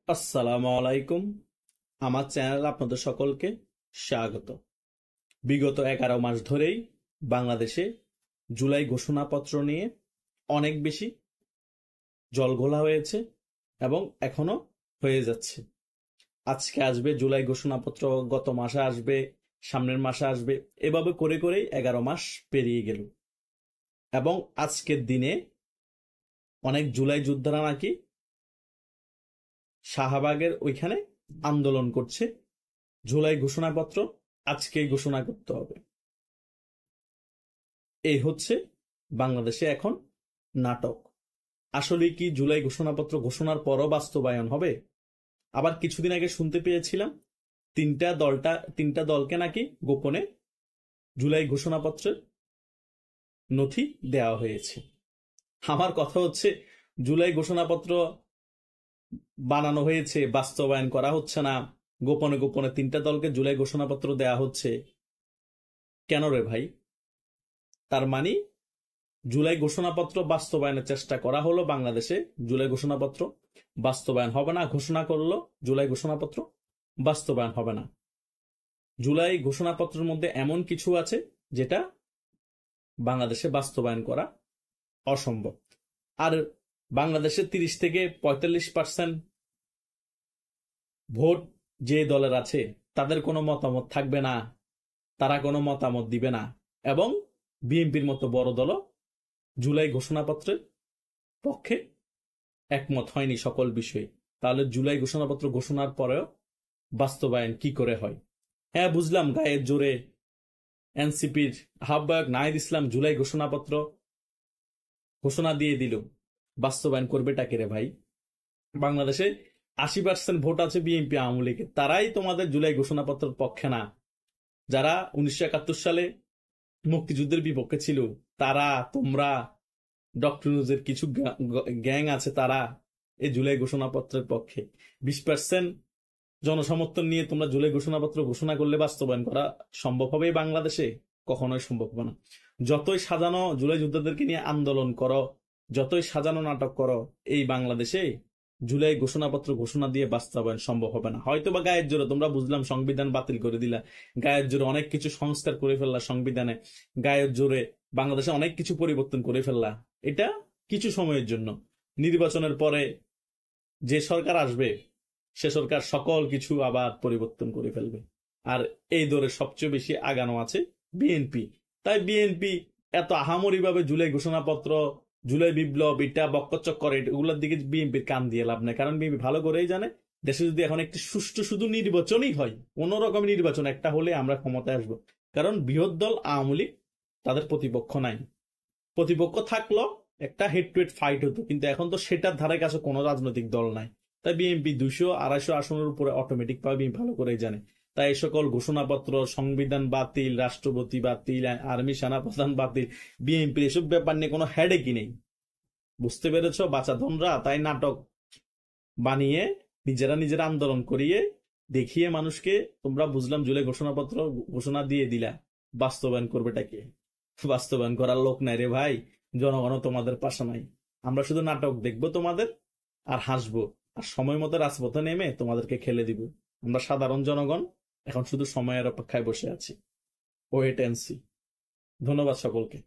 আসসালামু আলাইকুম। আমার চ্যানেলে আপনাদের সকলকে স্বাগত। বিগত 11 মাস ধরেই বাংলাদেশে জুলাই ঘোষণাপত্র নিয়ে অনেক বেশি জলঘোলা হয়েছে এবং এখনো হয়ে যাচ্ছে। আজকে আসবে জুলাই ঘোষণাপত্র, গত মাসে আসবে, সামনের মাসে আসবে, এভাবে করে করেই 11 মাস পেরিয়ে গেল। এবং আজকের দিনে অনেক জুলাই যোদ্ধারা নাকি শাহবাগের ওইখানে আন্দোলন করছে। জুলাই ঘোষণাপত্র আজকেই ঘোষণা করতে হবে। এই হচ্ছে বাংলাদেশে এখন নাটক। আসলে কি জুলাই ঘোষণাপত্র ঘোষণার পরও বাস্তবায়ন হবে? আবার কিছুদিন আগে শুনতে পেয়েছিলাম তিনটা দলকে নাকি গোপনে জুলাই ঘোষণাপত্রের নথি দেওয়া হয়েছে। আমার কথা হচ্ছে, জুলাই ঘোষণাপত্র বানানো হয়েছে, বাস্তবায়ন করা হচ্ছে না, গোপনে গোপনে তিনটা দলকে জুলাই ঘোষণাপত্র দেয়া হচ্ছে কেন রে ভাই? তার মানে জুলাই ঘোষণাপত্র বাস্তবায়নের চেষ্টা করা হলো বাংলাদেশে, জুলাই ঘোষণাপত্র বাস্তবায়ন হবে না। ঘোষণা করলো জুলাই ঘোষণাপত্র বাস্তবায়ন হবে না। জুলাই ঘোষণাপত্রের মধ্যে এমন কিছু আছে যেটা বাংলাদেশে বাস্তবায়ন করা অসম্ভব। আর বাংলাদেশে 30 থেকে 45% ভোট যে দলের আছে তাদের কোনো মতামত থাকবে না, তারা কোনো মতামত দিবে না। এবং বিএনপির মতো বড় দলও জুলাই ঘোষণাপত্রের পক্ষে একমত হয়নি সকল বিষয়ে। তাহলে জুলাই ঘোষণাপত্র ঘোষণার পরেও বাস্তবায়ন কি করে হয়? হ্যাঁ, বুঝলাম গায়ের জোরে এনসিপির আহ্বায়ক নাহিদ ইসলাম জুলাই ঘোষণাপত্র ঘোষণা দিয়ে দিল, বাস্তবায়ন করবেটা কে রে ভাই? বাংলাদেশে 80% ভোট আছে বিএনপি আওয়ামী লীগের, তারাই তোমাদের জুলাই ঘোষণাপত্রের পক্ষে না। যারা 1971 সালে মুক্তিযুদ্ধের বিপক্ষে ছিল তারা, তোমরা, ডক্টর ইউনূসের কিছু গ্যাং আছে, তারা এই জুলাই ঘোষণাপত্রের পক্ষে। 20% জনসমর্থন নিয়ে তোমরা জুলাই ঘোষণাপত্র ঘোষণা করলে বাস্তবায়ন করা সম্ভব হবে বাংলাদেশে? কখনোই সম্ভব হবে না। যতই সাজানো জুলাই যোদ্ধাদেরকে নিয়ে আন্দোলন করো, যতই সাজানো নাটক করো, এই বাংলাদেশে জুলাই ঘোষণাপত্র ঘোষণা দিয়ে বাস্তবায়ন সম্ভব হবে না। হয়তো বা গায়ের জোরে তোমরা, বুঝলাম, সংবিধান বাতিল করে দিলা, গায়ের জোরে অনেক কিছু সংস্কার করে ফেললা সংবিধানে, গায়ের জোরে বাংলাদেশে অনেক কিছু পরিবর্তন করে ফেললা। এটা কিছু সময়ের জন্য। নির্বাচনের পরে যে সরকার আসবে সে সরকার সকল কিছু আবার পরিবর্তন করে ফেলবে। আর এই দৌড়ে সবচেয়ে বেশি আগানো আছে বিএনপি। তাই বিএনপি এত আহামরি ভাবে জুলাই ঘোষণাপত্র, জুলাই বিপ্লব, এটা বক্কচক করে, এগুলোর দিকে বিএনপির কান দিয়ে লাভ নেই। কারণ বিএনপি ভালো করেই জানে, দেশে যদি এখন একটি সুষ্ঠু শুধু নির্বাচনই হয়, কোন রকম নির্বাচন একটা হলে আমরা ক্ষমতায় আসবো। কারণ বৃহৎ দল আওয়ামী লীগ, তাদের প্রতিপক্ষ নাই। প্রতিপক্ষ থাকলো একটা হেড টু হেড ফাইট হতো, কিন্তু এখন তো সেটার ধারে কাছে কোনো রাজনৈতিক দল নাই। তাই বিএনপি 200-250 আসনের উপরে অটোমেটিক পাবে, বিএনপি ভালো করেই জানে। তাই এই সকল ঘোষণাপত্র, সংবিধান বাতিল, রাষ্ট্রপতি বাতিল, আর্মি সেনাপ্রধান বাতিল, বিএনপি এসব ব্যাপার নিয়ে কোনো হেডেকই নেই। বুঝতে পেরেছ বাচাধনরা? তাই নাটক বানিয়ে নিজেরা আন্দোলন করিয়ে দেখিয়ে মানুষকে, তোমরা, বুঝলাম, জুলাই ঘোষণাপত্র ঘোষণা দিয়ে দিলা, বাস্তবায়ন করবেটা কে? বাস্তবায়ন করার লোক নাই রে ভাই। জনগণও তোমাদের পাশে নাই। আমরা শুধু নাটক দেখবো তোমাদের আর হাসবো, আর সময় মতো রাজপথে নেমে তোমাদেরকে খেলে দিব। আমরা সাধারণ জনগণ এখন শুধু সময়ের অপেক্ষায় বসে আছি। Wait and see. ধন্যবাদ সকলকে।